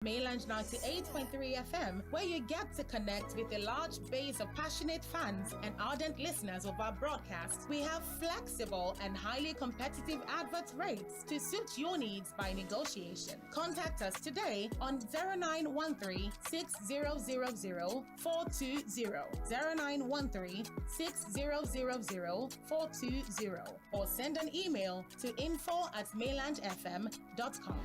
Mainland 98.3 FM, where you get to connect with a large base of passionate fans and ardent listeners of our broadcast. We have flexible and highly competitive advert rates to suit your needs by negotiation. Contact us today on 0913 6000 420, 0913 6000 420, or send an email to info@mainlandfm.com.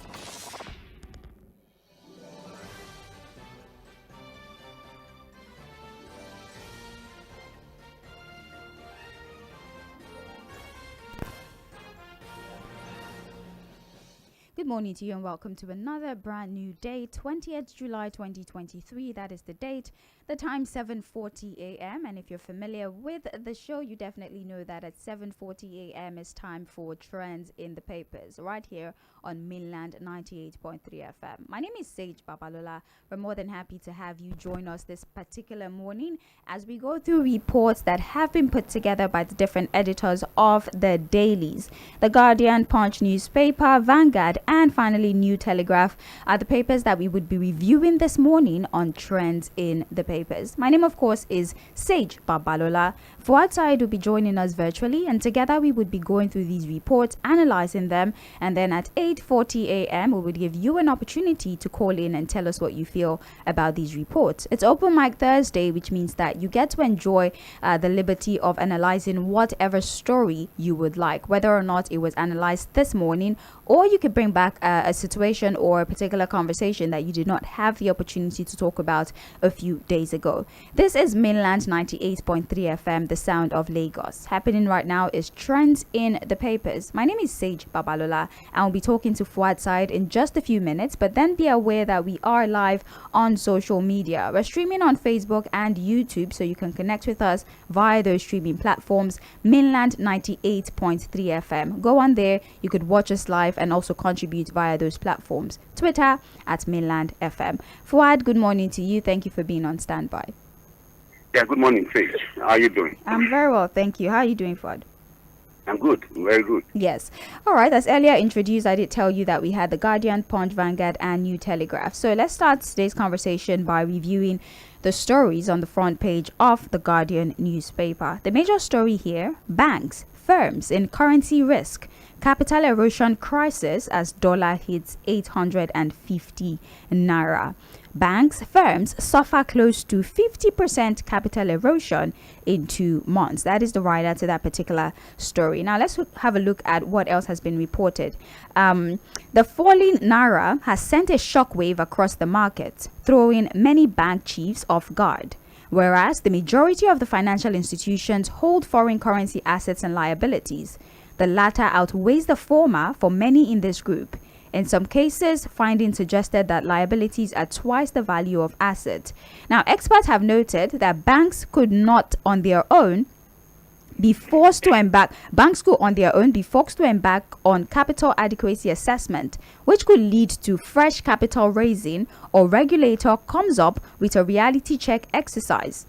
Good morning to you and welcome to another brand new day, 20th July 2023. That is the date. The time 7:40 a.m. And if you're familiar with the show, you definitely know that at 7:40 a.m. is time for Trends in the Papers right here on Mainland 98.3 FM. My name is Sage Babalola. We're more than happy to have you join us this particular morning as we go through reports that have been put together by the different editors of the dailies. The Guardian, Punch newspaper, Vanguard, and finally New Telegraph are the papers that we would be reviewing this morning on Trends in the Papers. My name, of course, is Sage Babalola. Fuhad will be joining us virtually, and together we would be going through these reports, analyzing them, and then at 8:40 a.m. we would give you an opportunity to call in and tell us what you feel about these reports. It's Open Mic Thursday, which means that you get to enjoy the liberty of analyzing whatever story you would like, whether or not it was analyzed this morning, or you could bring back a situation or a particular conversation that you did not have the opportunity to talk about a few days ago. This is Mainland 98.3 FM, the sound of Lagos. Happening right now is Trends in the Papers. My name is Sage Babalola, and I'll be talking to Fuhad Saheed in just a few minutes, but then be aware that we are live on social media. We're streaming on Facebook and YouTube, so you can connect with us via those streaming platforms. Mainland 98.3 FM. Go on there, you could watch us live and also contribute via those platforms. Twitter at Mainland FM. Fuhad, good morning to you. Thank you for being on standby. Yeah, good morning, Faith. How are you doing? I'm very well, thank you. How are you doing, Fuhad? I'm good, very good. Yes. All right, as earlier introduced, I did tell you that we had the Guardian, Punch, Vanguard, and New Telegraph. So let's start today's conversation by reviewing the stories on the front page of the Guardian newspaper. The major story here: banks, firms in currency risk, capital erosion crisis as dollar hits 850 naira. Banks, firms suffer close to 50% capital erosion in 2 months. That is the writer to that particular story. Now let's have a look at what else has been reported. The falling naira has sent a shockwave across the market, throwing many bank chiefs off guard. Whereas the majority of the financial institutions hold foreign currency assets and liabilities, the latter outweighs the former for many in this group. In some cases, findings suggested that liabilities are twice the value of assets. Now, experts have noted that banks could not on their own be forced to embark on capital adequacy assessment, which could lead to fresh capital raising, or regulator comes up with a reality check exercise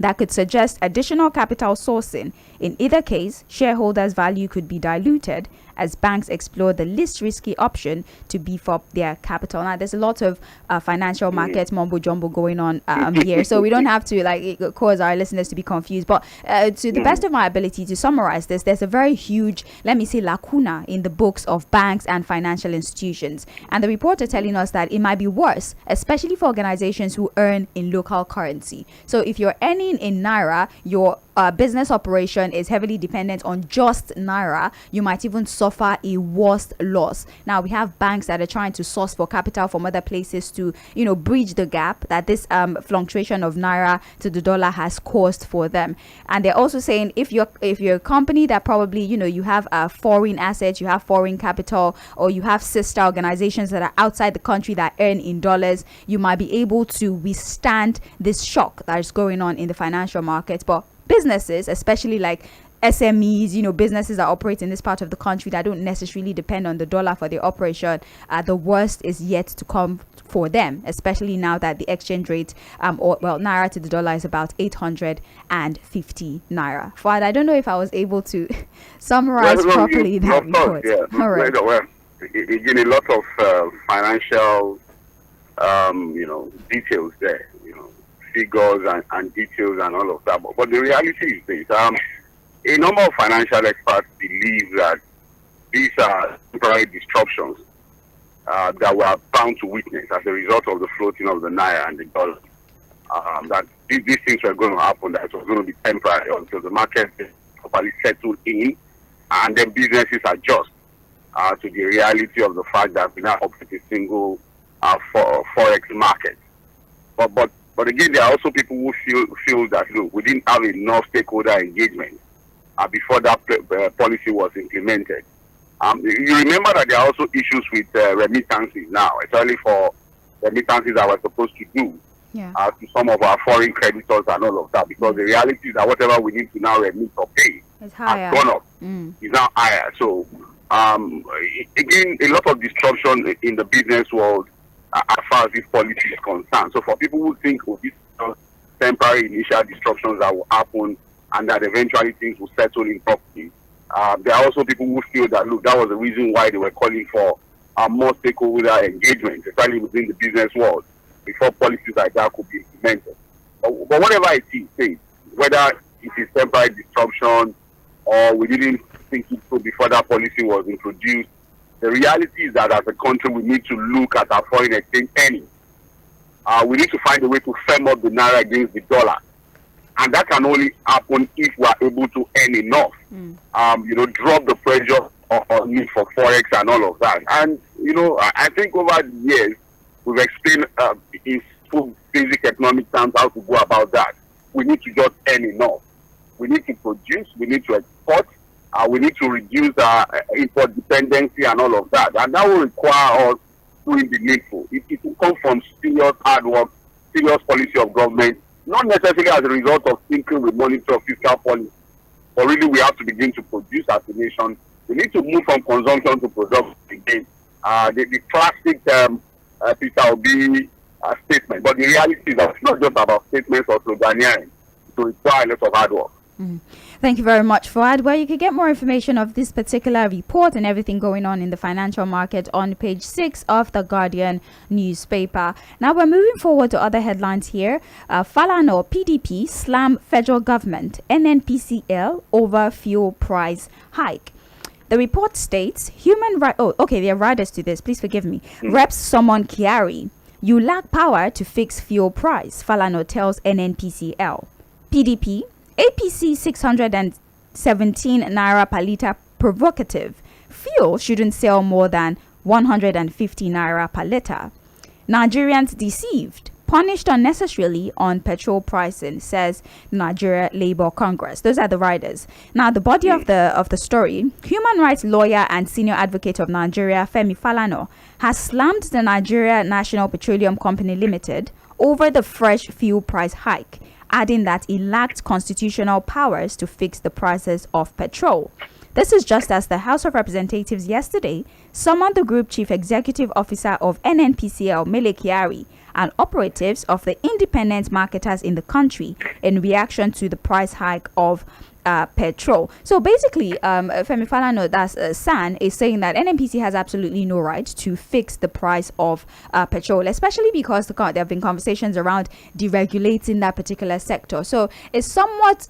that could suggest additional capital sourcing. In either case, shareholders' value could be diluted as banks explore the least risky option to beef up their capital. Now, there's a lot of financial market mumbo jumbo going on here, so we don't have to cause our listeners to be confused. But to the best of my ability to summarize this, there's a very huge, let me say, lacuna in the books of banks and financial institutions. And the report are telling us that it might be worse, especially for organizations who earn in local currency. So if you're earning in naira, your business operation is heavily dependent on just naira, you might even suffer a worse loss. Now, we have banks that are trying to source for capital from other places to, bridge the gap that this fluctuation of naira to the dollar has caused for them. And they're also saying if you're a company that probably, you have foreign assets, you have foreign capital, or you have sister organizations that are outside the country that earn in dollars, you might be able to withstand this shock that is going on in the financial markets. But businesses, especially like SMEs, businesses that operate in this part of the country that don't necessarily depend on the dollar for their operation, the worst is yet to come for them, especially now that the exchange rate, naira to the dollar is about 850 naira. Fuad, I don't know if I was able to summarize properly that report. Yeah. All right. Well, a lot of financial details there, figures and details and all of that. But the reality is this: a number of financial experts believe that these are temporary disruptions that we are bound to witness as a result of the floating of the naira and the dollar. That these things were going to happen, that it was going to be temporary until the market is properly settled in, and then businesses adjust to the reality of the fact that we now operate a single forex market. But again, there are also people who feel that, look, we didn't have enough stakeholder engagement before that policy was implemented. You remember that there are also issues with remittances now, especially for remittances that we're supposed to do to some of our foreign creditors and all of that, because the reality is that whatever we need to now remit or pay has gone up. It's now higher. So, again, a lot of disruption in the business world as far as this policy is concerned. So for people who think these temporary initial disruptions that will happen and that eventually things will settle in properly, there are also people who feel that, look, that was the reason why they were calling for more stakeholder engagement, especially within the business world, before policies like that could be implemented. But whatever it is, whether it is temporary disruption or we didn't think it through before that policy was introduced, the reality is that as a country we need to look at our foreign exchange earnings. We need to find a way to firm up the naira against the dollar. And that can only happen if we are able to earn enough. Drop the pressure on need for forex and all of that. And, I think over the years, we've explained in full basic economic terms how to go about that. We need to just earn enough. We need to produce, we need to export, we need to reduce our import dependency and all of that. And that will require us doing the needful. It will come from serious hard work, serious policy of government, not necessarily as a result of thinking with monetary or fiscal policy, but really we have to begin to produce as a nation. We need to move from consumption to production again. The classic Peter Obi statement, but the reality is that it's not just about statements or sloganeering. It will require a lot of hard work. Thank you very much, Fuhad. Well, you can get more information of this particular report and everything going on in the financial market on page 6 of the Guardian newspaper. Now we're moving forward to other headlines here. Falana PDP slam federal government, NNPCL over fuel price hike. The report states human right. Oh, okay, there are riders to this. Please forgive me. Reps summon Kyari. You lack power to fix fuel price. Falana tells NNPCL. PDP. APC 617 naira per litre provocative. Fuel shouldn't sell more than 150 naira per litre. Nigerians deceived. Punished unnecessarily on petrol pricing, says Nigeria Labour Congress. Those are the riders. Now, the body of the story, human rights lawyer and senior advocate of Nigeria, Femi Falana, has slammed the Nigeria National Petroleum Company Limited over the fresh fuel price hike, adding that it lacked constitutional powers to fix the prices of petrol. This is just as the House of Representatives yesterday summoned the Group Chief Executive Officer of NNPCL, Mele Kyari, and operatives of the independent marketers in the country in reaction to the price hike of petrol. So basically, Femi Falana, that's SAN, is saying that NNPC has absolutely no right to fix the price of petrol, especially because there have been conversations around deregulating that particular sector. So it's somewhat,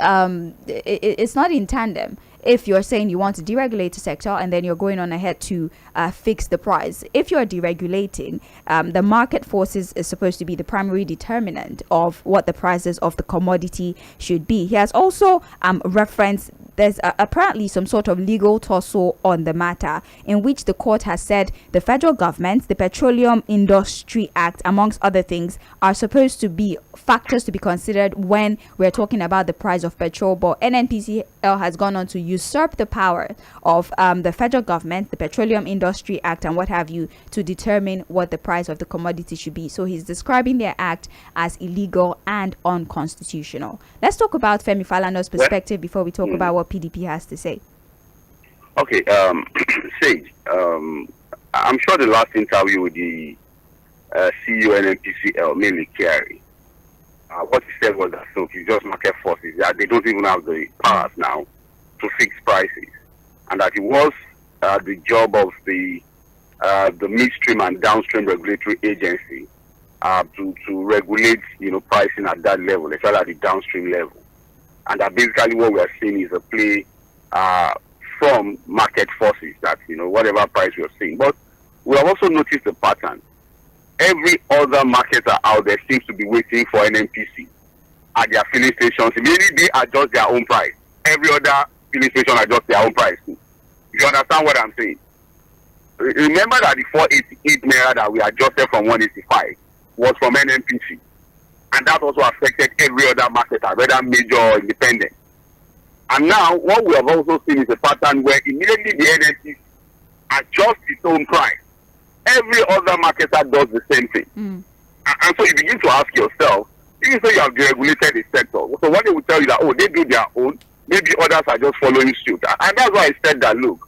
it's not in tandem. If you're saying you want to deregulate the sector and then you're going on ahead to fix the price. If you're deregulating, the market forces is supposed to be the primary determinant of what the prices of the commodity should be. He has also referenced there's apparently some sort of legal tussle on the matter in which the court has said the federal government, the Petroleum Industry Act, amongst other things, are supposed to be factors to be considered when we're talking about the price of petrol. But NNPCL has gone on to usurp the power of the federal government, the Petroleum Industry Act, and what have you, to determine what the price of the commodity should be. So he's describing their act as illegal and unconstitutional. Let's talk about Femi Falana's perspective before we talk about what PDP has to say. Okay, Sage, I'm sure the last interview with the CEO NNPCL, mainly Kyari, what he said was that so it's just market forces, that they don't even have the powers now to fix prices, and that it was the job of the midstream and downstream regulatory agency to regulate, pricing at that level, especially at the downstream level. And that basically what we are seeing is a play from market forces that, whatever price we are seeing. But we have also noticed a pattern. Every other marketer out there seems to be waiting for NNPC at their filling stations. Immediately they adjust their own price. Every other filling station adjusts their own price too. You understand what I'm saying? Remember that the 488 naira that we adjusted from 185 was from NNPC. And that also affected every other marketer, whether major or independent. And now, what we have also seen is a pattern where immediately the NNPC adjusts its own price. Every other marketer does the same thing. And so you begin to ask yourself, even though you have deregulated the sector, so what they will tell you that, they do their own, maybe others are just following suit. And that's why I said that, look,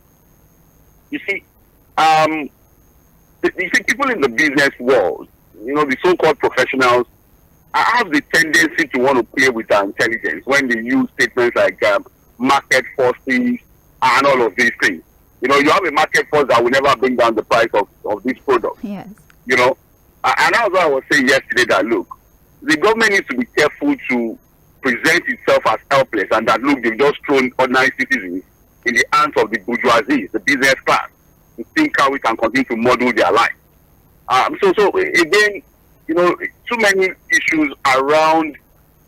you see, people in the business world, the so-called professionals, have the tendency to want to play with our intelligence when they use statements like market forces and all of these things. You have a market force that will never bring down the price of this product. Yes. And that's what I was saying yesterday, that look, the government needs to be careful to present itself as helpless, and that look, they've just thrown ordinary citizens in the hands of the bourgeoisie, the business class, to think how we can continue to model their life. So again, too many issues around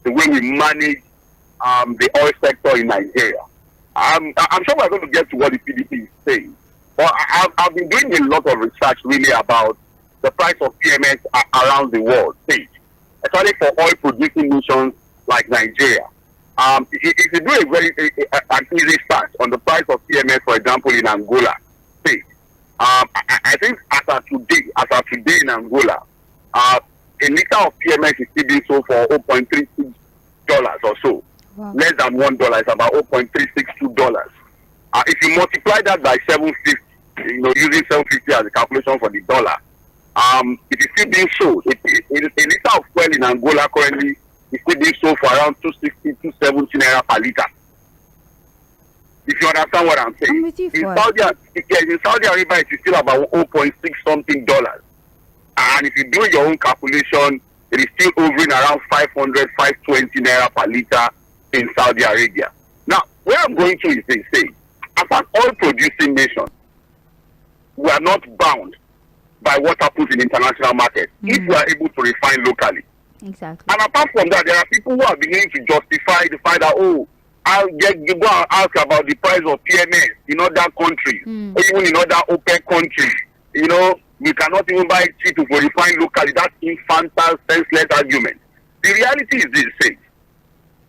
the way we manage the oil sector in Nigeria. I'm sure we're going to get to what the PDP is saying, but I've been doing a lot of research really about the price of PMS around the world, especially for oil-producing nations like Nigeria. If you do an easy start on the price of PMS, for example, in Angola, I think as of today in Angola, a liter of PMS is still being sold for $0.36 or so. Wow. Less than $1 is about $0.362. If you multiply that by 750, using 750 as a calculation for the dollar, it is still being sold. A liter of fuel in Angola currently is still being sold for around 260, 270 naira per liter. If you understand what I'm saying. I'm with you, in Saudi Arabia, it is still about 0.6 something dollars. And if you do your own calculation, it is still hovering around 500, 520 naira per liter in Saudi Arabia. Now, where I'm going to is this, as an oil-producing nation, we are not bound by what happens in international markets if we are able to refine locally. Exactly. And apart from that, there are people who are beginning to justify the fact that, you go and ask about the price of PMS in other countries, or even in other OPEC countries. You cannot even buy cheap to refine locally. That's infantile, senseless argument. The reality is this,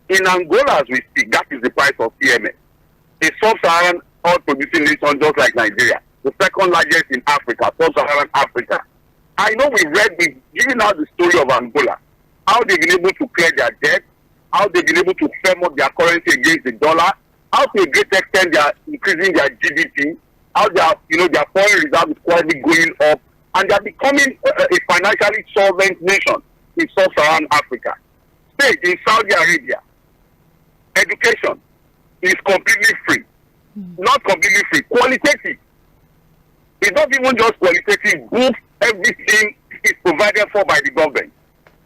in Angola as we speak, that is the price of PMS. A sub-Saharan oil-producing nation just like Nigeria, the second largest in Africa, sub-Saharan Africa. I know we've given out the story of Angola, how they've been able to clear their debt, how they've been able to firm up their currency against the dollar, how to a great extent they are increasing their GDP, how their foreign reserve is quietly going up, and they are becoming a financially solvent nation in sub-Saharan Africa. In Saudi Arabia, education is completely free. Not completely free, qualitative. It's not even just qualitative. Books, everything is provided for by the government.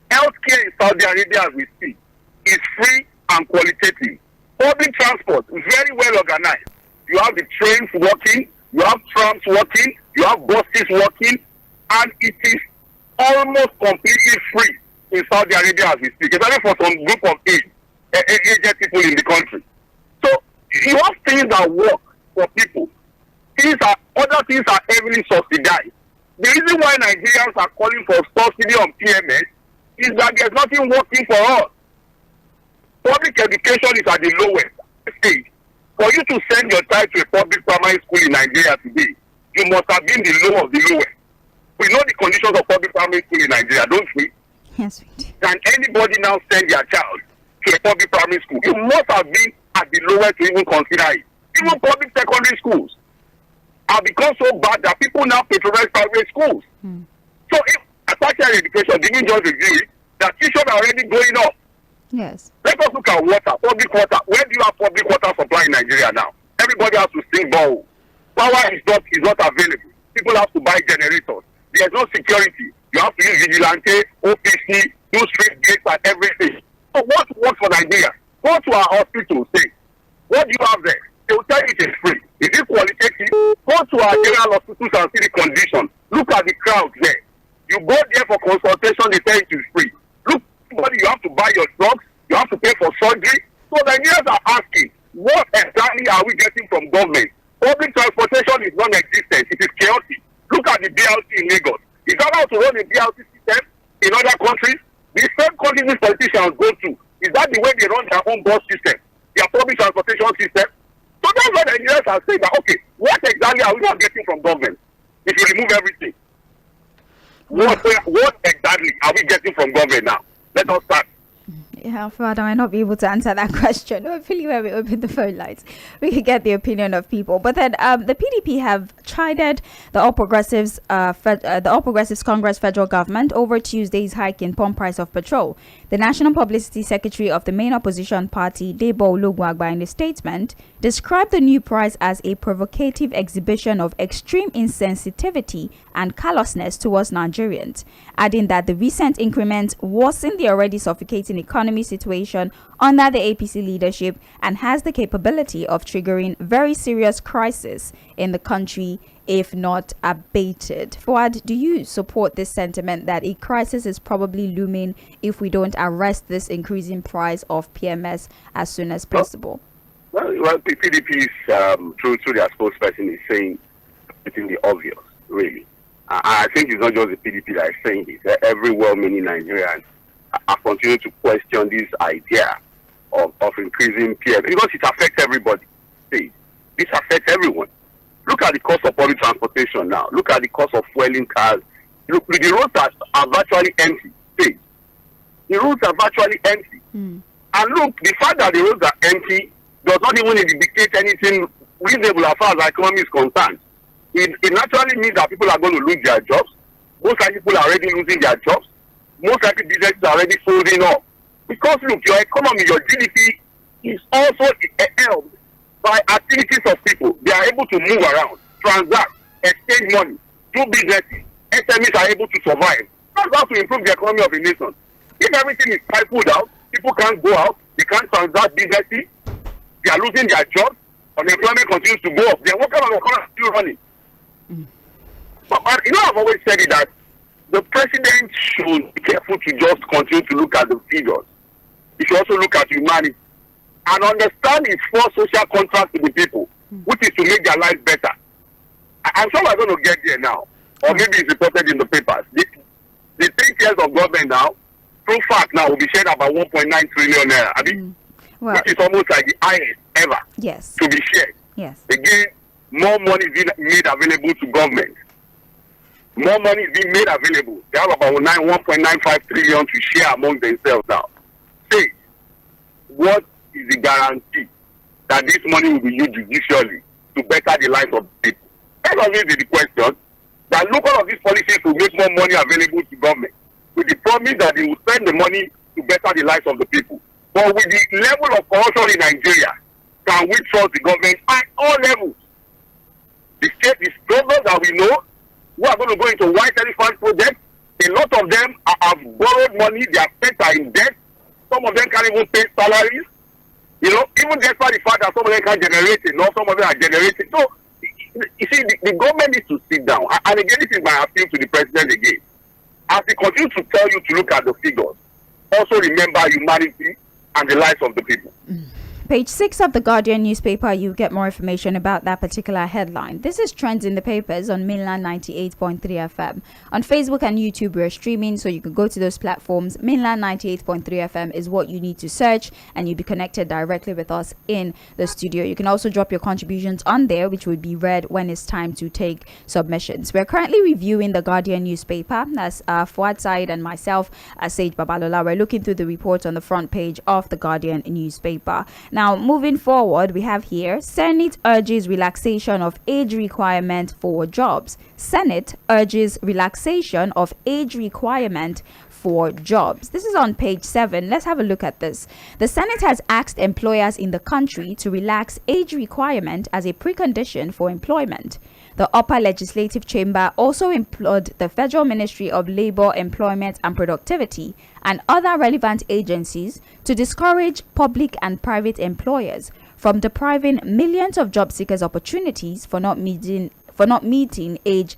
Healthcare in Saudi Arabia as we speak is free and qualitative. Public transport is very well organized. You have the trains working, you have trams working, you have buses working, and it is almost completely free in Saudi Arabia as we speak, especially for some group of aged people in the country. So you have things that work for people. Other things are heavily subsidized. The reason why Nigerians are calling for subsidy on PMS is that there's nothing working for us. Public education is at the lowest stage. For you to send your child to a public primary school in Nigeria today, you must have been the low of the lowest. We know the conditions of public primary school in Nigeria, don't we? Yes, we do. Can anybody now send their child to a public primary school? You must have been at the lowest to even consider it. Even public secondary schools have become so bad that people now patronize private schools. So if tertiary education didn't just review it, that tuition are already going up. Yes. Let us look at water, public water. Where do you have public water supply in Nigeria now? Everybody has to sing ball. Power is not available. People have to buy generators. There's no security. You have to use vigilante, OPC, do street gates and everything. So what works for Nigeria? Go to our hospital, say, what do you have there? They will tell you it is free. Is it qualitative? Go to our general hospitals and see the condition. Look at the crowd there. You go there for consultation, they tell you it is free. Look, you have to buy your drugs, you have to pay for surgery. So Nigerians are asking, what exactly are we getting from government? Public transportation is non-existent. It is chaotic. Look at the BLT in Lagos. Is that how to run a BLT system in other countries? The same countries these politicians go to, is that the way they run their own bus system, their public transportation system? So that's why the Nigerians are saying that, okay, what exactly are we not getting from government if you remove everything? What exactly are we getting from government now? Let us start. Yeah, Fuhad, I might not be able to answer that question. Hopefully, when we open the phone lines, we can get the opinion of people. But then, the PDP have chided the All Progressives Congress federal government over Tuesday's hike in pump price of petrol. The National Publicity Secretary of the main opposition party, Babalola, in a statement, described the new price as a provocative exhibition of extreme insensitivity and callousness towards Nigerians, adding that the recent increment worsened the already suffocating economy situation under the APC leadership and has the capability of triggering very serious crisis in the country if not abated. Fuhad, do you support this sentiment that a crisis is probably looming if we don't arrest this increasing price of PMS as soon as possible? Well, the PDP's through their spokesperson is saying it's in the obvious, really. I think it's not just the PDP that is saying this. Every well-meaning Nigerian are continuing to question this idea of increasing PMS because it affects everybody. See, this affects everyone. Look at the cost of public transportation now. Look at the cost of fueling cars. Look, the roads are virtually empty. See, the roads are virtually empty. And look, the fact that the roads are empty does not even indicate anything reasonable as far as the economy is concerned. It naturally means that people are going to lose their jobs. Most likely people are already losing their jobs. Most likely businesses are already folding up. Because look, your economy, your GDP is also helped by activities of people. They are able to move around, transact, exchange money, do businesses. SMEs are able to survive. That's how to improve the economy of a nation. If everything is stifled out, people can't go out, they can't transact businesses, they are losing their jobs, unemployment continues to go up, then what kind of economy is still running? But I've always said it that the president should be careful to just continue to look at the figures. He should also look at humanity and understand his four social contracts to the people, which is to make their lives better. I'm sure we're going to get there now, or maybe it's reported in the papers. The 3 years of government now, through fact now, will be shared about 1.9 trillion naira, which is almost like the highest ever to be shared. Yes. Again, more money is being made available to government. More money is being made available. They have about 1.95 trillion to share among themselves now. Say, what is the guarantee that this money will be used judicially to better the lives of people? That always is the question. That look, all of these policies will make more money available to government with the promise that they will spend the money to better the lives of the people. But with the level of corruption in Nigeria, can we trust the government at all levels? The state is governors that we know who are going to go into white elephant projects. A lot of them have borrowed money, their states are in debt. Some of them can't even pay salaries. Even despite the fact that some of them can't generate enough, some of them are generating. So, you see, the government needs to sit down. And again, this is my appeal to the president again. As he continues to tell you to look at the figures, also remember humanity and the lives of the people. Page 6 of the Guardian newspaper, you get more information about that particular headline. This is trends in the papers on Mainland 98.3 FM. On Facebook and YouTube, we're streaming, so you can go to those platforms. Mainland 98.3 FM is what you need to search, and you'll be connected directly with us in the studio. You can also drop your contributions on there, which will be read when it's time to take submissions. We're currently reviewing the Guardian newspaper. That's Fuhad, Saheed, and myself, Saheed Babalola. We're looking through the report on the front page of the Guardian newspaper. Now, moving forward, we have here, Senate urges relaxation of age requirement for jobs. Senate urges relaxation of age requirement for jobs. This is on page 7. Let's have a look at this. The Senate has asked employers in the country to relax age requirement as a precondition for employment. the upper legislative chamber also implored the Federal Ministry of Labour, Employment and Productivity and other relevant agencies to discourage public and private employers from depriving millions of job seekers opportunities for not meeting age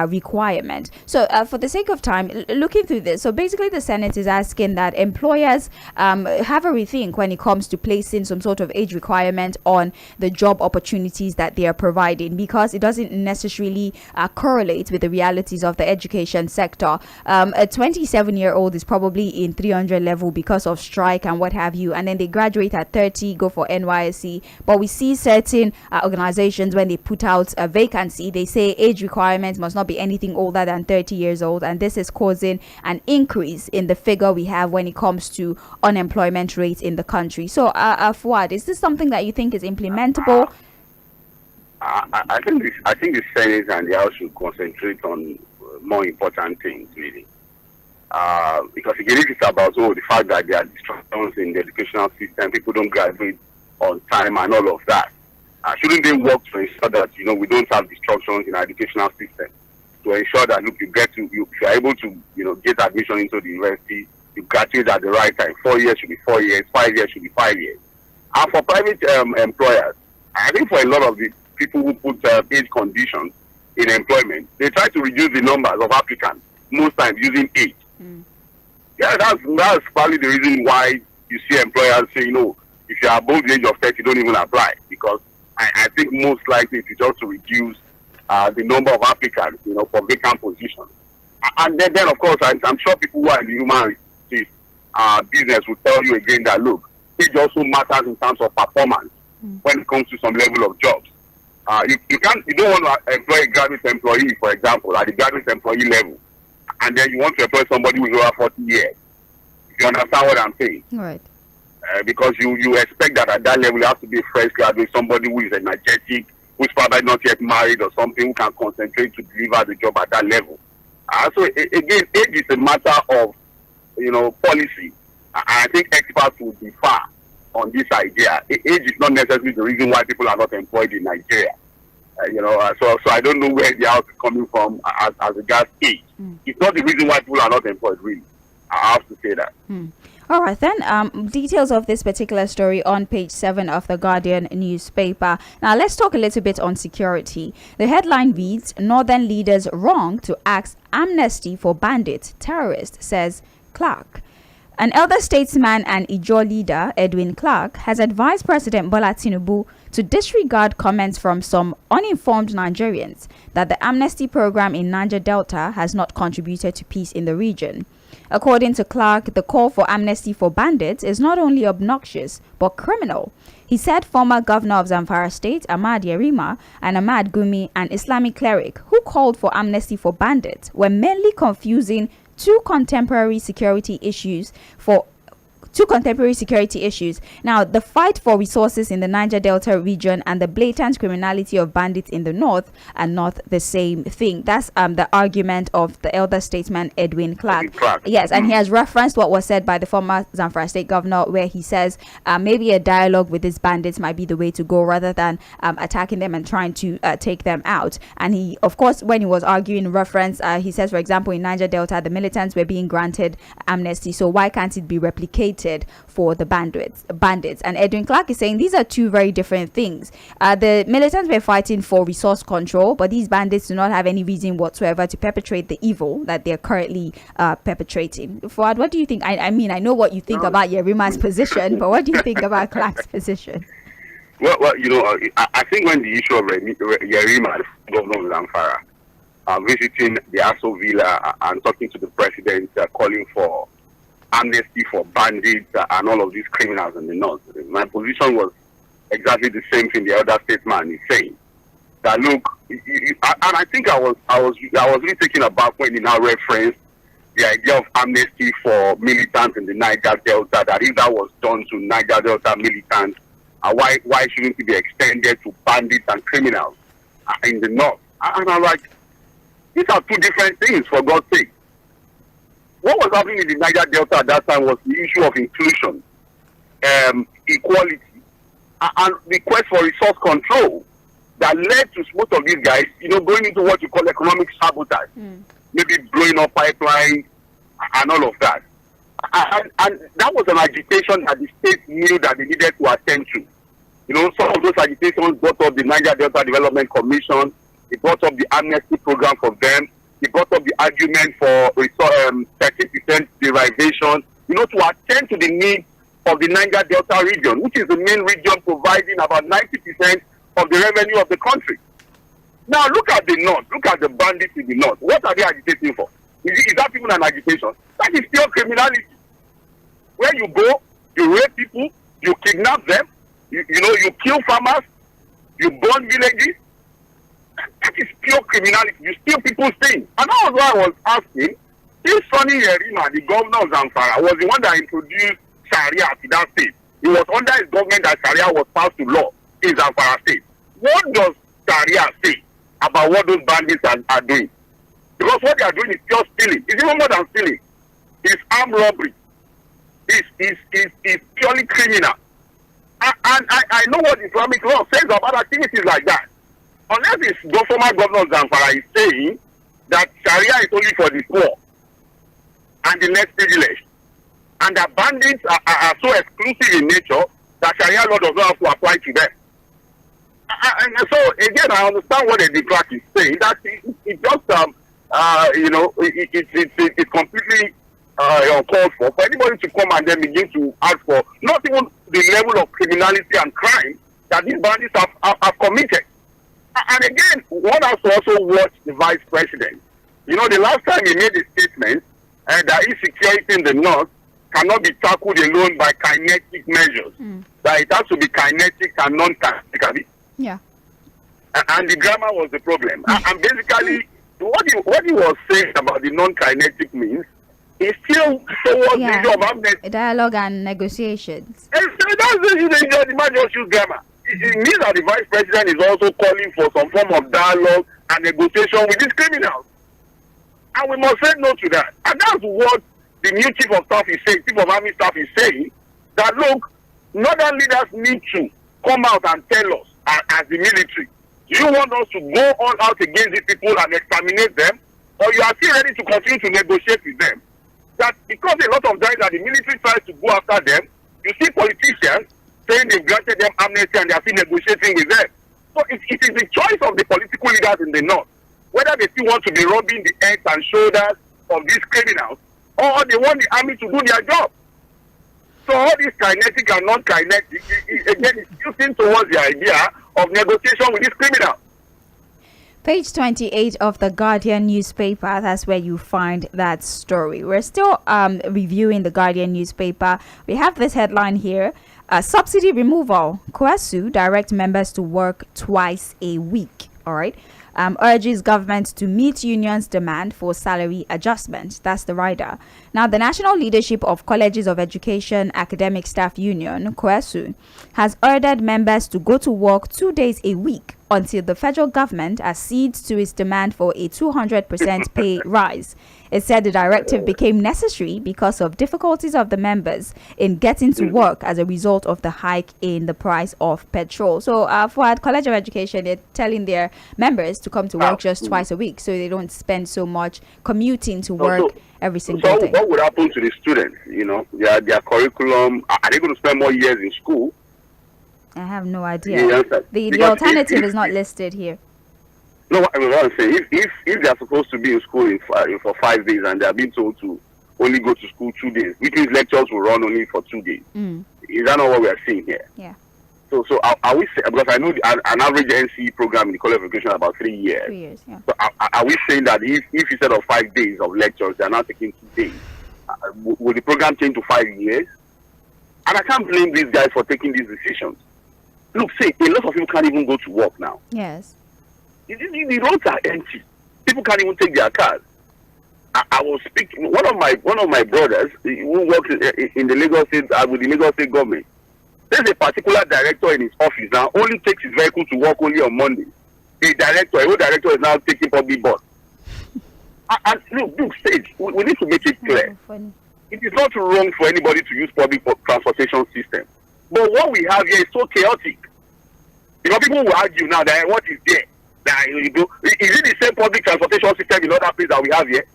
requirement. So for the sake of time, looking through this, so basically the Senate is asking that employers have a rethink when it comes to placing some sort of age requirement on the job opportunities that they are providing, because it doesn't necessarily correlate with the realities of the education sector. A 27-year-old is probably in 300 level because of strike and what have you, and then they graduate at 30, go for NYSC. But we see certain organizations, when they put out a vacancy, they say age requirements must not be anything older than 30 years old, and this is causing an increase in the figure we have when it comes to unemployment rates in the country. So Fuhad, is this something that you think is implementable? I think the Senate and the House should concentrate on more important things, really. Because again, it is about the fact that there are disruptions in the educational system, people don't graduate on time and all of that. Shouldn't they work to ensure that we don't have disruptions in our educational system, to ensure that look, if you're able to get admission into the university, you graduate at the right time. 4 years should be 4 years, 5 years should be 5 years. And for private employers, I think for a lot of the people who put age conditions in employment, they try to reduce the numbers of applicants, most times using age. Yeah, that's probably the reason why you see employers say, if you're above the age of 30, don't even apply, because I think most likely it is just to reduce the number of applicants, for vacant positions. And then of course, I'm sure people who are in the human resources business will tell you again that, look, age also matters in terms of performance when it comes to some level of jobs. You don't want to employ a graduate employee, for example, at the graduate employee level, and then you want to employ somebody who is over 40 years. You understand what I'm saying? Right. Because you expect that at that level you have to be a fresh graduate, somebody who is energetic, who's probably not yet married or something, who can concentrate to deliver the job at that level. So again, age is a matter of policy. I think experts will differ on this idea. Age is not necessarily the reason why people are not employed in Nigeria. So I don't know where the house is coming from as regards age. It's not the reason why people are not employed, really. I have to say that. All right, then, details of this particular story on page 7 of the Guardian newspaper. Now, let's talk a little bit on security. The headline reads, Northern leaders wrong to ask amnesty for bandit terrorist, says Clark. An elder statesman and Ijaw leader, Edwin Clark, has advised President Bola Tinubu to disregard comments from some uninformed Nigerians that the amnesty program in Niger Delta has not contributed to peace in the region. According to Clark, the call for amnesty for bandits is not only obnoxious but criminal. He said former governor of Zamfara State, Ahmad Yerima, and Ahmad Gumi, an Islamic cleric who called for amnesty for bandits, were mainly confusing two contemporary security issues. Now, the fight for resources in the Niger Delta region and the blatant criminality of bandits in the north are not the same thing. That's the argument of the elder statesman Edwin Clark. Yes, and he has referenced what was said by the former Zamfara State governor, where he says maybe a dialogue with these bandits might be the way to go rather than attacking them and trying to take them out. And he, of course, when he was arguing reference, he says, for example, in Niger Delta, the militants were being granted amnesty. So why can't it be replicated for the bandits? And Edwin Clark is saying these are two very different things. The militants were fighting for resource control, but these bandits do not have any reason whatsoever to perpetrate the evil that they're currently perpetrating. Fuad, what do you think? I mean, I know what you think about Yerima's position, but what do you think about Clark's position? Well, I think when the issue of Yerima, the governor of Zamfara, visiting the Aso Villa and talking to the president, calling for amnesty for bandits and all of these criminals in the north. My position was exactly the same thing the elder statesman is saying. That look, and I think I was really taken aback when he now referenced the idea of amnesty for militants in the Niger Delta. That if that was done to Niger Delta militants, why shouldn't it be extended to bandits and criminals in the north? And I'm like, these are two different things, for God's sake. What was happening in the Niger Delta at that time was the issue of inclusion, equality, and the quest for resource control. that led to most of these guys, going into what you call economic sabotage. Maybe blowing up pipelines and all of that. And that was an agitation that the state knew that they needed to attend to. Some of those agitations brought up the Niger Delta Development Commission. It brought up the amnesty program for them. It brought up the argument for 30% derivation, to attend to the needs of the Niger Delta region, which is the main region providing about 90% of the revenue of the country. Now, look at the north. Look at the bandits in the north. What are they agitating for? Is that even an agitation? That is pure criminality. Where you go, you rape people, you kidnap them, you kill farmers, you burn villages. That is pure criminality. You steal people's things. And that was why I was asking, if Sonny Yerima, the governor of Zamfara, was the one that introduced Sharia to that state. It was under his government that Sharia was passed to law in Zamfara state. What does Sharia say about what those bandits are doing? Because what they are doing is pure stealing. It's even more than stealing. It's armed robbery. It's purely criminal. And I know what Islamic law says about activities like that. Unless the former governor of Zamfara is saying that Sharia is only for the poor and the less privileged, and that bandits are so exclusive in nature that Sharia law does not have to apply to them. And so, again, I understand what the clerk is saying. That it's just, it's completely uncalled for anybody to come and then begin to ask for not even the level of criminality and crime that these bandits have committed. And again, one has to also watch the vice president. The last time he made a statement that insecurity in the north cannot be tackled alone by kinetic measures. That it has to be kinetic and non-kinetic. Yeah. And the grammar was the problem. And basically, what he was saying about the non-kinetic means is still towards the issue of amnesty. Dialogue and negotiations. And so that's the man just use grammar. It means that the vice president is also calling for some form of dialogue and negotiation with these criminals. And we must say no to that. And that's what the new chief of staff is saying, chief of army staff is saying, that look, northern leaders need to come out and tell us as the military, do you want us to go all out against these people and exterminate them, or you are still ready to continue to negotiate with them? That because a lot of times that the military tries to go after them, you see politicians saying they've granted them amnesty and they are still negotiating with them. So it is the choice of the political leaders in the north, whether they still want to be rubbing the heads and shoulders of these criminals, or they want the army to do their job. So all this kinetic and non-kinetic, again, is using towards the idea of negotiation with these criminals. Page 28 of the Guardian newspaper, that's where you find that story. We're still reviewing the Guardian newspaper. We have this headline here. Subsidy removal. KWESU direct members to work twice a week. All right. Urges government to meet unions' demand for salary adjustment. That's the rider. Now, the National Leadership of Colleges of Education Academic Staff Union, KWESU, has urged members to go to work 2 days a week until the federal government accedes to its demand for a 200% pay rise. It said the directive became necessary because of difficulties of the members in getting to work as a result of the hike in the price of petrol. So, Fuhad, College of Education, they're telling their members to come to work just twice a week so they don't spend so much commuting to work every single day. What would happen to the students? Their curriculum, are they going to spend more years in school? I have no idea. The alternative is not listed here. No, what I'm saying, if they are supposed to be in school for 5 days and they are being told to only go to school 2 days, which means lectures will run only for 2 days. Is that not what we are seeing here? Yeah. So are we, because I know an average NCE program in the College of Education is about 3 years. 3 years, yeah. So are we saying that if instead of 5 days of lectures, they are now taking 2 days, will the program change to 5 years? And I can't blame these guys for taking these decisions. Look, say, a lot of people can't even go to work now. Yes. The roads are empty. People can't even take their cars. I was speaking. One of my brothers who works in the Lagos State with the Lagos State government. There's a particular director in his office now. Only takes his vehicle to work only on Monday. A whole director is now taking public bus. And look, stage. We need to make it clear. It is not wrong for anybody to use public transportation system. But what we have here is so chaotic. People will argue now that what is there? That, is it the same public transportation system in other places that we have here?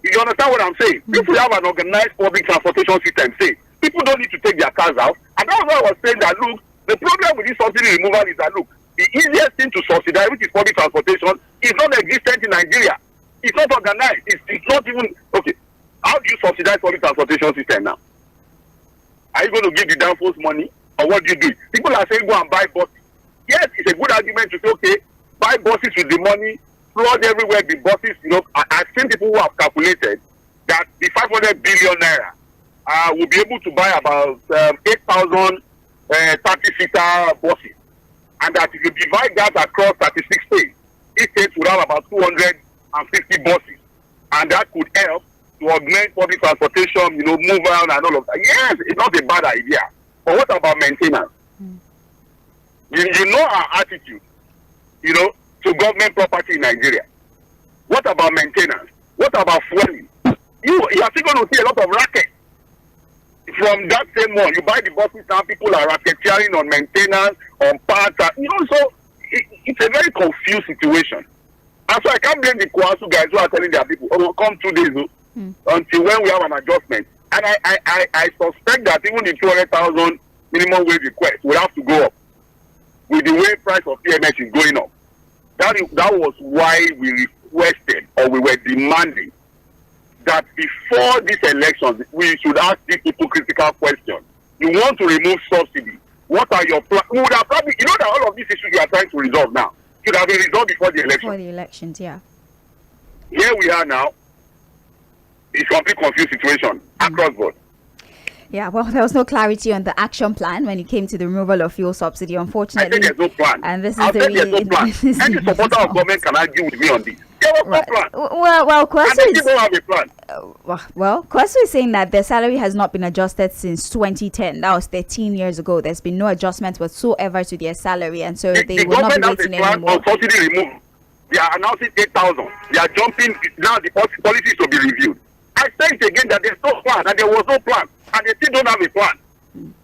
You understand what I'm saying? If we have an organized public transportation system, say, people don't need to take their cars out. And that's why I was saying that, look, the problem with this subsidy removal is that, look, the easiest thing to subsidize, which is public transportation, is not existent in Nigeria. It's not organized. It's not even, okay, how do you subsidize public transportation system now? Are you going to give the downforce money? Or what do you do? People are saying go and buy buses. Yes, it's a good argument to say, okay, buy buses with the money, flood everywhere, the buses, I've seen people who have calculated that the 500 billion naira will be able to buy about 8,000 30-seater buses. And that if you divide that across 36 states, each state would have about 250 buses. And that could help to augment public transportation, move around and all of that. Yes, it's not a bad idea. But what about maintenance? You know our attitude, to government property in Nigeria. What about maintenance? What about fueling? You are still going to see a lot of racket. From that same one, you buy the buses now, people are racketeering on maintenance, on parts. So it's a very confused situation. And so I can't blame the Kwasu guys who are telling their people, come 2 days until when we have an adjustment. And I suspect that even the 200,000 minimum wage request will have to go up with the way price of PMS is going up. That was why we requested, or we were demanding, that before this election, we should ask these people critical questions. You want to remove subsidy. What are your plans? We would have probably, that all of these issues you are trying to resolve now should have been resolved before the election. Before the elections, yeah. Here we are now. It's a complete confused situation across board. Yeah, well, there was no clarity on the action plan when it came to the removal of fuel subsidy, unfortunately. I think there's no plan. And this is I'll say there's no plan. Any supporter of government can argue with me on this. There was no plan. Well, Kwasu is... don't have a plan. Kwasu is saying that their salary has not been adjusted since 2010. That was 13 years ago. There's been no adjustment whatsoever to their salary, and so they will not be waiting anymore. On subsidy removed. They are announcing 8,000. They are jumping. Now the policies will be reviewed. I say it again that there's no plan, and there was no plan, and they still don't have a plan.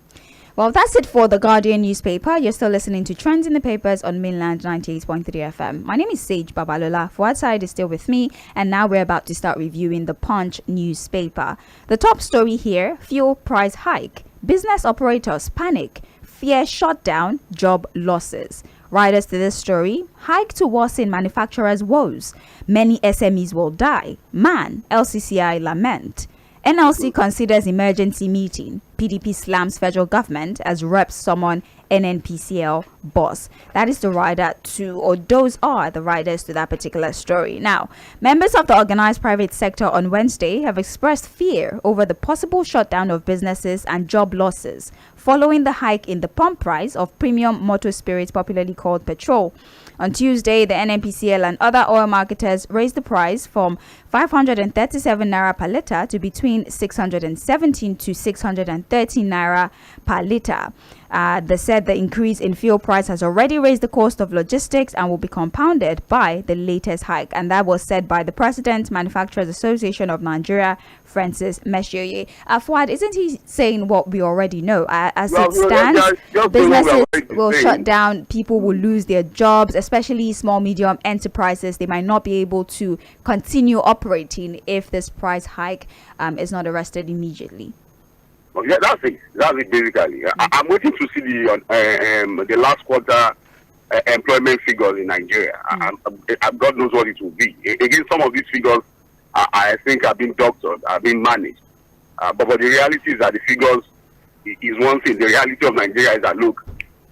Well, that's it for the Guardian newspaper. You're still listening to Trends in the Papers on Mainland 98.3 FM. My name is Sage Babalola. Fuhad is still with me, and now we're about to start reviewing the Punch newspaper. The top story here, fuel price hike. Business operators panic, fear shutdown, job losses. Riders to this story, hike to worsen manufacturers' woes. Many SMEs will die. Man, LCCI lament. NLC considers emergency meeting. PDP slams federal government as reps summon NNPCL boss. That is the rider to, or those are the riders to that particular story. Now, members of the organized private sector on Wednesday have expressed fear over the possible shutdown of businesses and job losses following the hike in the pump price of premium motor spirits, popularly called petrol. On Tuesday, the NNPCL and other oil marketers raised the price from 537 naira per litre to between 617 to 613 naira per litre. They said the increase in fuel price has already raised the cost of logistics and will be compounded by the latest hike. And that was said by the President, Manufacturers Association of Nigeria, Francis Meshoye. Fuhad, isn't he saying what we already know? As it stands, businesses will shut down, people will lose their jobs, especially small, medium enterprises. They might not be able to continue operating if this price hike is not arrested immediately. Yeah, that's it. That's it basically. I'm waiting to see the last quarter employment figures in Nigeria. God knows what it will be. Again, some of these figures I think have been doctored, have been managed. But the reality is that the figures is one thing. The reality of Nigeria is that, look,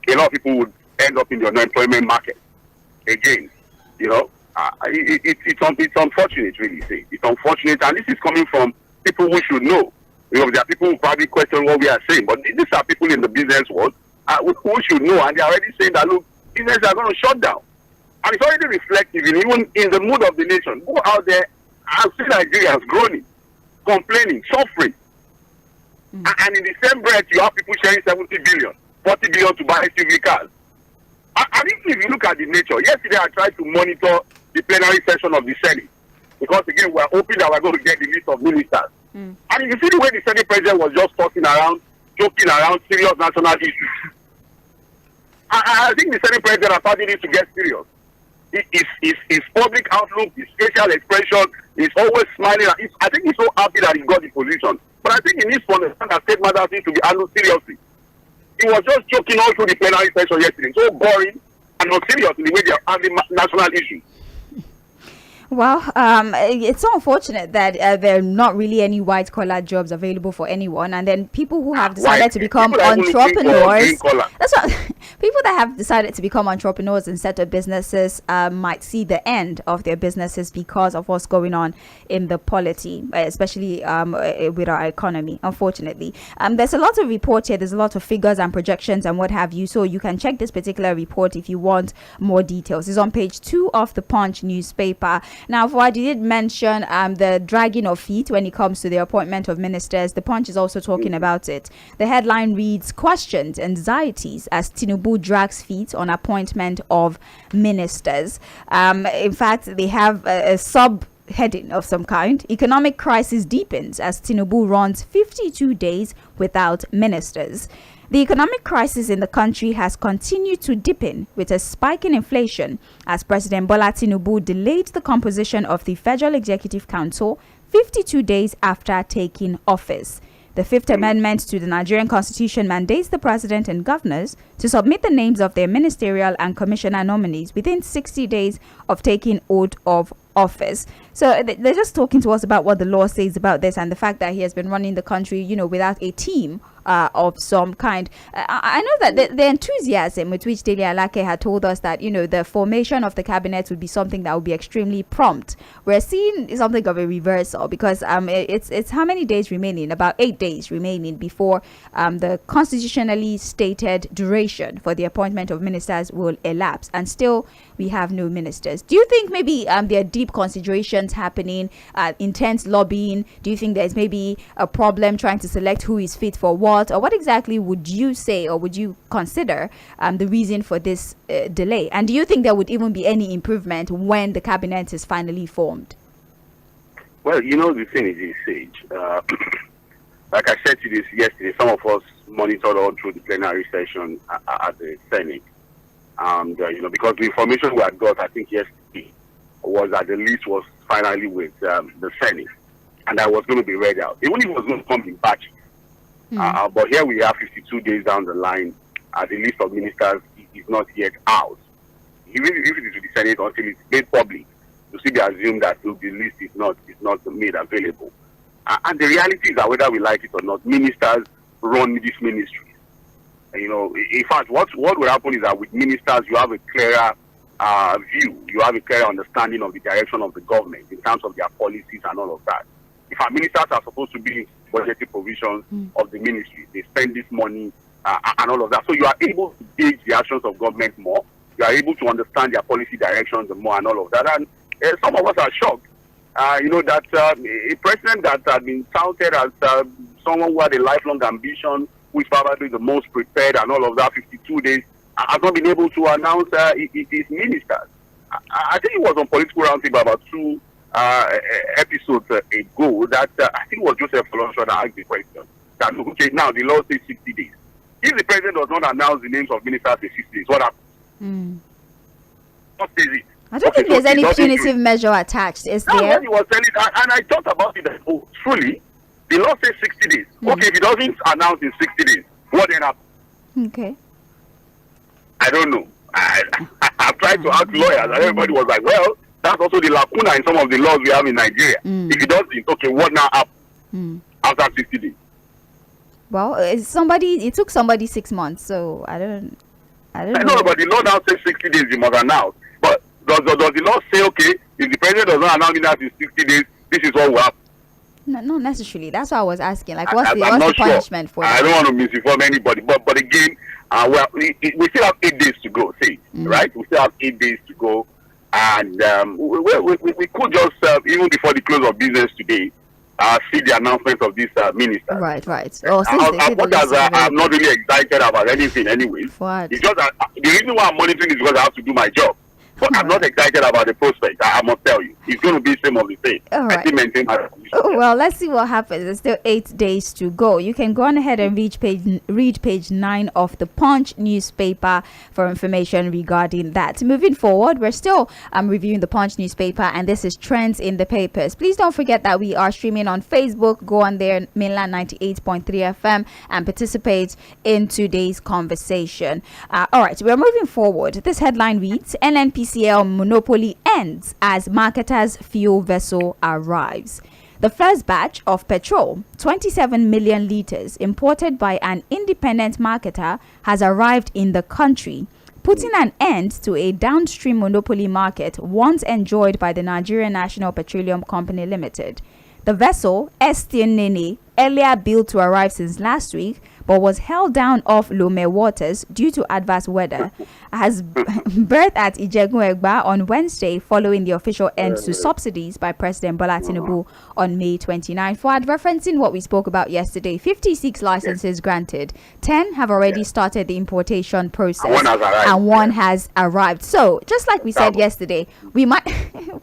a lot of people would end up in the unemployment market. Again, it's unfortunate, really. It's unfortunate, and this is coming from people who should know. There are people who probably question what we are saying, but these are people in the business world who should know, and they're already saying that, look, businesses are going to shut down. And it's already reflective, even in the mood of the nation. Go out there and see Nigerians groaning, complaining, suffering. And in the same breath, you have people sharing 70 billion, 40 billion to buy SUV cars. And if you look at the nature, yesterday I tried to monitor the plenary session of the Senate, because again, we're hoping that we're going to get the list of ministers. And if you see the way the Senate president was just talking around, joking around serious national issues, I think the Senate President has started to get serious. His public outlook, his facial expression, he's always smiling. I think he's so happy that he got the position. But I think he needs to understand that state matters need to be handled seriously. He was just joking all through the plenary session yesterday. So boring and not serious in the way they are handling national issues. Well, it's so unfortunate that there are not really any white-collar jobs available for anyone, and then people who have decided to become entrepreneurs. That's what people that have decided to become entrepreneurs and set up businesses might see the end of their businesses because of what's going on in the polity, especially with our economy. Unfortunately, there's a lot of report here. There's a lot of figures and projections and what have you. So you can check this particular report if you want more details. It's on page 2 of the Punch newspaper. Now, Fuhad, you did mention the dragging of feet when it comes to the appointment of ministers. The Punch is also talking about it. The headline reads, questions, anxieties as Tinubu drags feet on appointment of ministers. In fact, they have a subheading of some kind. Economic crisis deepens as Tinubu runs 52 days without ministers. The economic crisis in the country has continued to deepen with a spike in inflation as President Bola Tinubu delayed the composition of the Federal Executive Council 52 days after taking office. The Fifth Amendment to the Nigerian Constitution mandates the president and governors to submit the names of their ministerial and commissioner nominees within 60 days of taking oath of office. So they're just talking to us about what the law says about this and the fact that he has been running the country, without a team of some kind. I know that the enthusiasm with which Dele Alake had told us that, the formation of the cabinet would be something that would be extremely prompt. We're seeing something of a reversal because it's how many days remaining? About 8 days remaining before the constitutionally stated duration for the appointment of ministers will elapse. And still, we have no ministers. Do you think maybe there are deep considerations happening, intense lobbying? Do you think there's maybe a problem trying to select who is fit for what? Or what exactly would you say or would you consider the reason for this delay? And do you think there would even be any improvement when the cabinet is finally formed? Well, the thing is this stage. Like I said to this yesterday, some of us monitored all through the plenary session at the Senate. And, because the information we had got, I think, yesterday was that the list was finally with the Senate. And that was going to be read out. Even if it was going to come in batches. But here we are 52 days down the line. The list of ministers is not yet out. Even if it is with the Senate until it's made public, to still be assumed that the list is not made available. And the reality is that whether we like it or not, ministers run these ministries. In fact, what will happen is that with ministers, you have a clearer view. You have a clearer understanding of the direction of the government in terms of their policies and all of that. In fact, ministers are supposed to be budgetary provisions of the ministry. They spend this money and all of that. So you are able to gauge the actions of government more. You are able to understand their policy directions more and all of that. And some of us are shocked, that a president that had been touted as someone who had a lifelong ambition, who is probably the most prepared and all of that, 52 days, has not been able to announce his ministers. I think it was on Political Roundtable about 2 episodes ago that I think it was Joseph Folosho that asked the question that, okay, now the law says 60 days. If the president does not announce the names of ministers in 60 days, what happens? What says it? I don't think there's any punitive measure attached, is there? When he was telling, and I thought about it, truly, the law says 60 days. Okay, if he doesn't announce in 60 days, what then happens? Okay. I don't know. I've tried to ask lawyers, and everybody was like, well, that's also the lacuna in some of the laws we have in Nigeria. If he doesn't, okay, what now happens after 60 days? Well, it took somebody 6 months, so I don't know. But the law now says 60 days you must announce. But does the law say, okay, if the president does not announce that in 60 days, this is what will happen? No, not necessarily. That's what I was asking. Like, what's the punishment for that? I don't want to misinform anybody, but again, we still have 8 days to go, right? We still have 8 days to go. And we could just, even before the close of business today, see the announcement of this minister. Right. I'm not really excited about anything anyway. What? It's just that the reason why I'm monitoring is because I have to do my job. But I'm not excited about the prospect. I must tell you, it's going to be same of the same. All right. I still maintain my position. Oh, well, let's see what happens. There's still 8 days to go. You can go on ahead and read page 9 of the Punch newspaper for information regarding that. Moving forward, we're still reviewing the Punch newspaper, and this is trends in the papers. Please don't forget that we are streaming on Facebook. Go on there, Mainland 98.3 FM, and participate in today's conversation. All right, we're moving forward. This headline reads, NNPCL monopoly ends as marketers' fuel vessel arrives. The first batch of petrol, 27 million litres, imported by an independent marketer, has arrived in the country, putting an end to a downstream monopoly market once enjoyed by the Nigerian National Petroleum Company Limited. The vessel, Estinene, earlier built to arrive since last week, but was held down off Lome waters due to adverse weather, has berthed at Ijegun-Egba on Wednesday following the official end to subsidies by President Bola Tinubu on May 29. Fuhad, referencing what we spoke about yesterday, 56 licenses granted, 10 have already started the importation process, and one has arrived. So, just like we said yesterday, we might,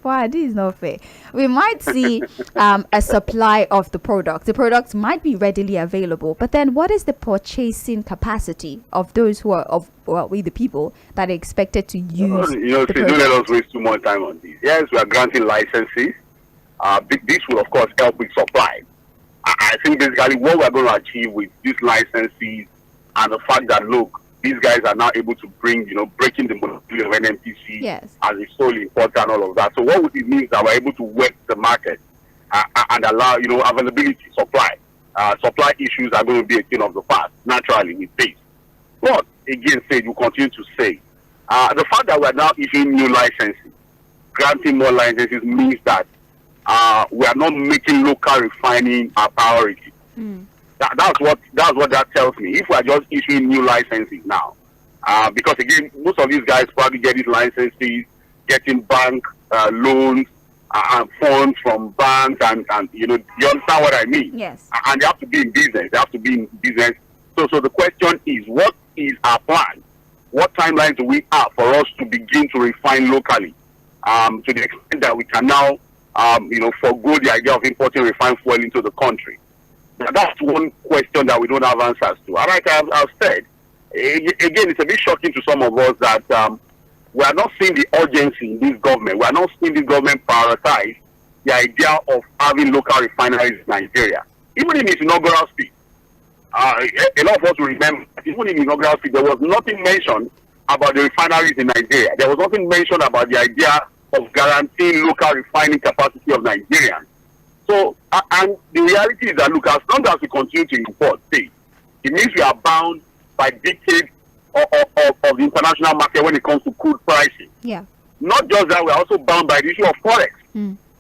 wow, this is not fair. We might see a supply of the product. The products might be readily available, but then what is the purchasing capacity of those who are we the people that are expected to use? Don't let us waste too much time on this. Yes, we are granting licenses. This will of course help with supply. I think basically what we are going to achieve with these licenses and the fact that look, these guys are now able to bring, breaking the monopoly of NNPC as a sole importer and all of that. So what it means that we're able to work the market and allow, availability, supply. Supply issues are going to be a thing of the past, naturally, with this. But, again, we continue to say, the fact that we're now issuing new licenses, granting more licenses, means that we are not making local refining a priority. That's what that tells me. If we are just issuing new licenses now, because, again, most of these guys probably get these licenses, getting bank loans, and funds from banks, and you understand what I mean? Yes. And they have to be in business. So the question is, what is our plan? What timeline do we have for us to begin to refine locally? To the extent that we can now, forgo the idea of importing refined fuel into the country. Now, that's one question that we don't have answers to. And like I've said, again, it's a bit shocking to some of us that we are not seeing the urgency in this government. We are not seeing this government prioritize the idea of having local refineries in Nigeria. Even in its inaugural speech, a lot of us will remember that even in the inaugural speech, there was nothing mentioned about the refineries in Nigeria. There was nothing mentioned about the idea of guaranteeing local refining capacity of Nigerians. So, and the reality is that, look, as long as we continue to import, it means we are bound by dictates of the international market when it comes to crude pricing. Yeah. Not just that, we're also bound by the issue of forex.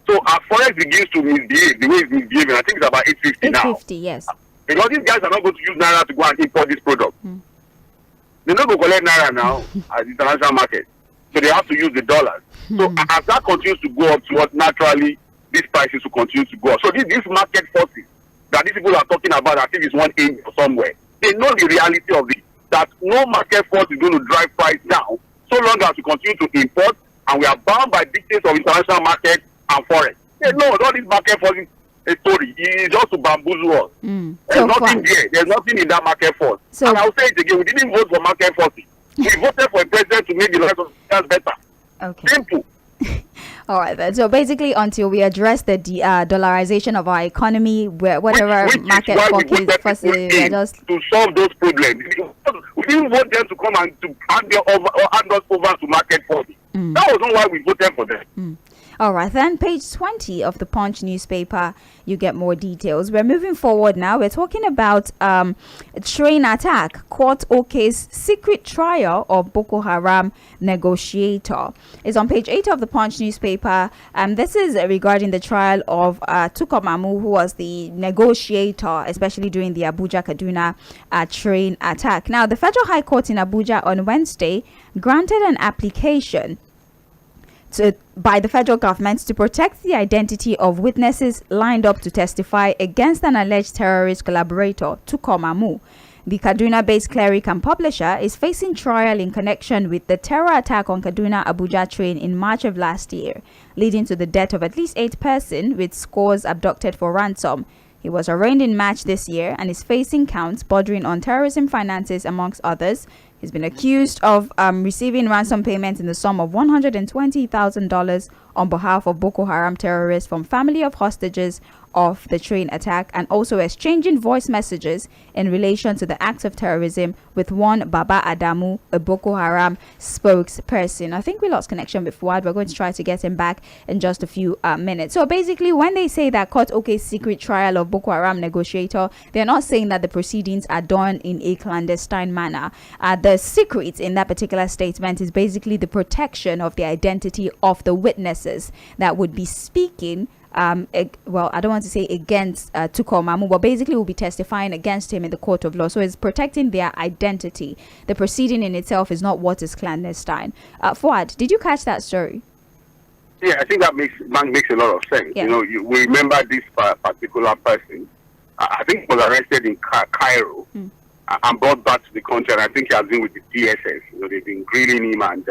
So our forex begins to misbehave the way it's misbehaving. I think it's about 850 now. 850, yes. Because these guys are not going to use Naira to go and import this product. They're not going to collect Naira now at the international market. So they have to use the dollars. So as that continues to go up to what naturally these prices will continue to go up. So these market forces that these people are talking about, I think it's one aim somewhere. They know the reality of it, that no market force is going to drive price down so long as we continue to import and we are bound by dictates of international market and forex. They know all these market forces a story. It is just to bamboozle us. There's nothing there. There's nothing in that market force. So, and I'll say it again, we didn't vote for market forces. We voted for a president to make the lives of us better. Okay. Simple. All right, then. So basically, until we address the dollarization of our economy, whatever market forces, we are just to solve those problems. We didn't vote them to come and to hand us over to market forces. That was not why we voted for them. All right, then page 20 of the Punch newspaper, you get more details. We're moving forward now. We're talking about train attack, court okays secret trial of Boko Haram negotiator. It's on page 8 of the Punch newspaper. This is regarding the trial of Tukomamu, who was the negotiator, especially during the Abuja-Kaduna train attack. Now, the Federal High Court in Abuja on Wednesday granted an application by the federal government to protect the identity of witnesses lined up to testify against an alleged terrorist collaborator, Tukomamu. the Kaduna-based cleric and publisher, is facing trial in connection with the terror attack on Kaduna-Abuja train in March of last year, leading to the death of at least 8 persons, with scores abducted for ransom. He was arraigned in March this year and is facing counts bordering on terrorism finances, amongst others. He's been accused of receiving ransom payments in the sum of $120,000 on behalf of Boko Haram terrorists from family of hostages of the train attack, and also exchanging voice messages in relation to the acts of terrorism with one Baba Adamu, a Boko Haram spokesperson. I think we lost connection with Fuhad. We're going to try to get him back in just a few minutes. So basically, when they say that Court OK's secret trial of Boko Haram negotiator, they're not saying that the proceedings are done in a clandestine manner. The secret in that particular statement is basically the protection of the identity of the witnesses that would be speaking well, I don't want to say against Tuko Mamu, but basically will be testifying against him in the court of law. So it's protecting their identity. The proceeding in itself is not what is clandestine. Fuad, did you catch that story? Yeah, I think that makes a lot of sense. Yeah. We remember this particular person. I think he was arrested in Cairo and brought back to the country, and I think he has been with the DSS. They've been grilling him, and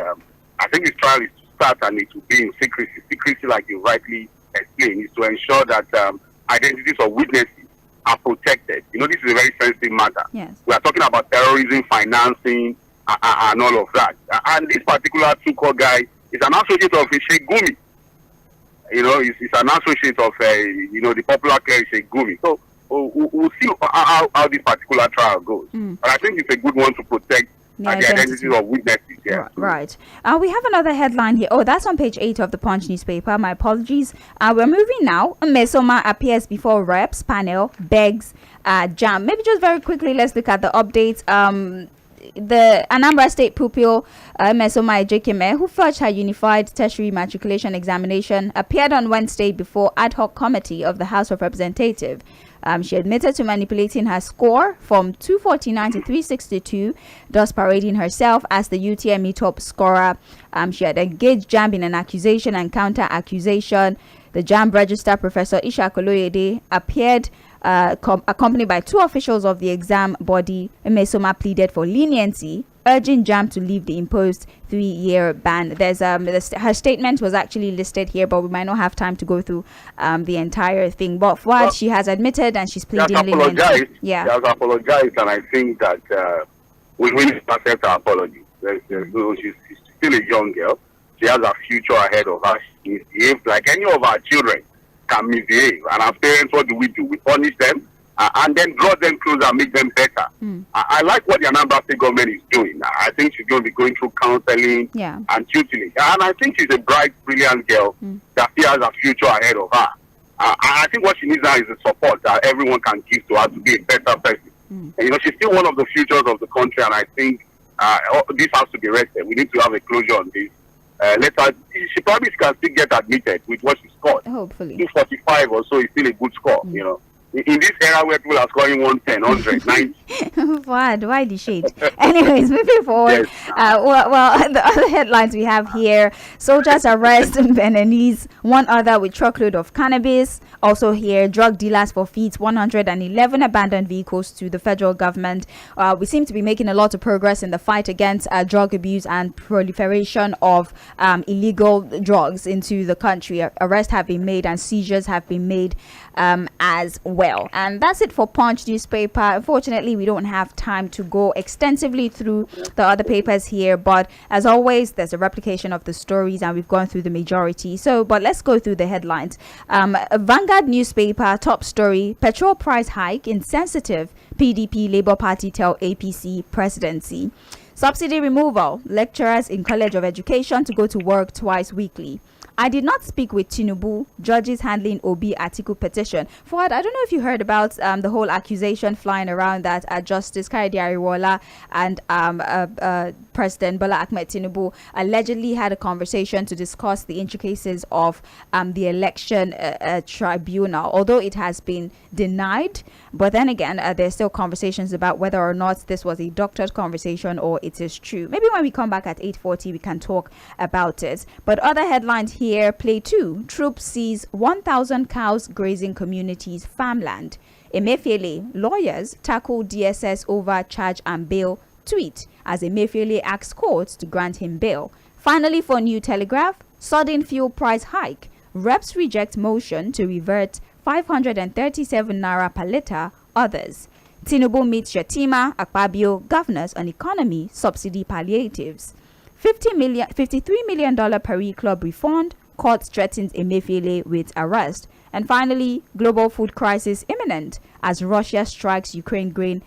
I think his trial is to start, and it will be in secrecy. Secrecy, like you rightly explained, is to ensure that identities of witnesses are protected. This is a very sensitive matter. Yes. We are talking about terrorism, financing, and all of that. And this particular Tuko guy is an associate of Sheikh Gumi. He's an associate of the popular cleric Sheikh Gumi. So we'll see how this particular trial goes. But I think it's a good one to protect the identities of witnesses. Yeah. Right. We have another headline here. Oh, that's on page 8 of the Punch newspaper. My apologies. We're moving now. Mesoma appears before reps panel, begs jam. Maybe just very quickly, let's look at the updates. The Anambra State pupil Mesoma Ejekeme, who fudged her unified tertiary matriculation examination, appeared on Wednesday before ad hoc committee of the House of Representatives. She admitted to manipulating her score from 249 to 362, thus parading herself as the UTME top scorer. She had engaged JAMB in an accusation and counter-accusation. The JAMB registrar, Professor Isha Koloyede, appeared accompanied by 2 officials of the exam body. Mesoma pleaded for leniency, urging JAMB to leave the imposed 3-year ban. There's her statement was actually listed here, but we might not have time to go through the entire thing. But what she has admitted, and she's pleading leniency. Yeah, she has apologized, and I think that we will accept her apology. She's still a young girl. She has a future ahead of her. She misbehaved like any of our children can misbehave. And our parents, what do? We punish them and then draw them closer and make them better. I like what the Anambra State government is doing. I think she's going to be going through counseling and tutoring. And I think she's a bright, brilliant girl that still has a future ahead of her. I think what she needs now is the support that everyone can give to her to be a better person. And, she's still one of the futures of the country, and I think this has to be arrested. We need to have a closure on this. She probably can still get admitted with what she scored. Hopefully. 245 or so is still a good score, In this era where people are scoring 110, 100, 90. Why the shade? Anyways, moving forward. Well, the other headlines we have here: soldiers arrest Beninese, one other with truckload of cannabis. Also here, drug dealers forfeit 111 abandoned vehicles to the federal government. We seem to be making a lot of progress in the fight against drug abuse and proliferation of illegal drugs into the country. Arrests have been made and seizures have been made as well. And that's it for Punch newspaper. Unfortunately, we don't have time to go extensively through the other papers here, but as always, there's a replication of the stories and we've gone through the majority. But let's go through the headlines. Vanguard newspaper top story: petrol price hike insensitive, PDP Labour Party tell APC presidency. Subsidy removal, lecturers in College of Education to go to work twice weekly. I did not speak with Tinubu, judges handling Obi Atiku petition. Fuad, I don't know if you heard about the whole accusation flying around that Justice Kayode Ariwola and President Bola Ahmed Tinubu allegedly had a conversation to discuss the intricacies of the election tribunal, although it has been denied. But then again, there's still conversations about whether or not this was a doctored conversation or it is true. Maybe when we come back at 8:40, we can talk about it. But other headlines here here, play 2. Troops seize 1,000 cows grazing communities farmland. Emefiele, lawyers tackle DSS over charge and bail tweet as Emefiele asks courts to grant him bail. Finally, for New Telegraph, sudden fuel price hike. Reps reject motion to revert 537 naira per litre. Others. Tinubu meets Shetima, Akpabio, governors on economy, subsidy palliatives. $53 million Paris Club refund. Court threatens Emefiele with arrest. And finally, global food crisis imminent as Russia strikes Ukraine grain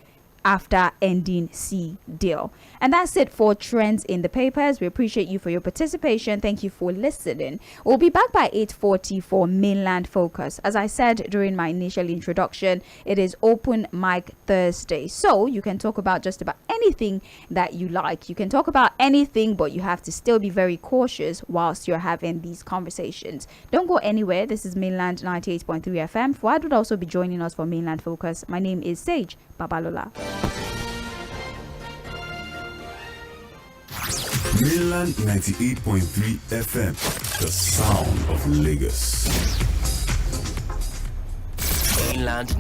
after ending sea deal. And that's it for trends in the papers. We appreciate you for your participation. Thank you for listening. We'll be back by 8:40 for Mainland Focus. As I said during my initial introduction, it is Open Mic Thursday. So you can talk about just about anything that you like. You can talk about anything, but you have to still be very cautious whilst you're having these conversations. Don't go anywhere. This is Mainland 98.3 FM. Fuhad would also be joining us for Mainland Focus. My name is Sage Babalola. Mainland 98.3 FM, the sound of Lagos.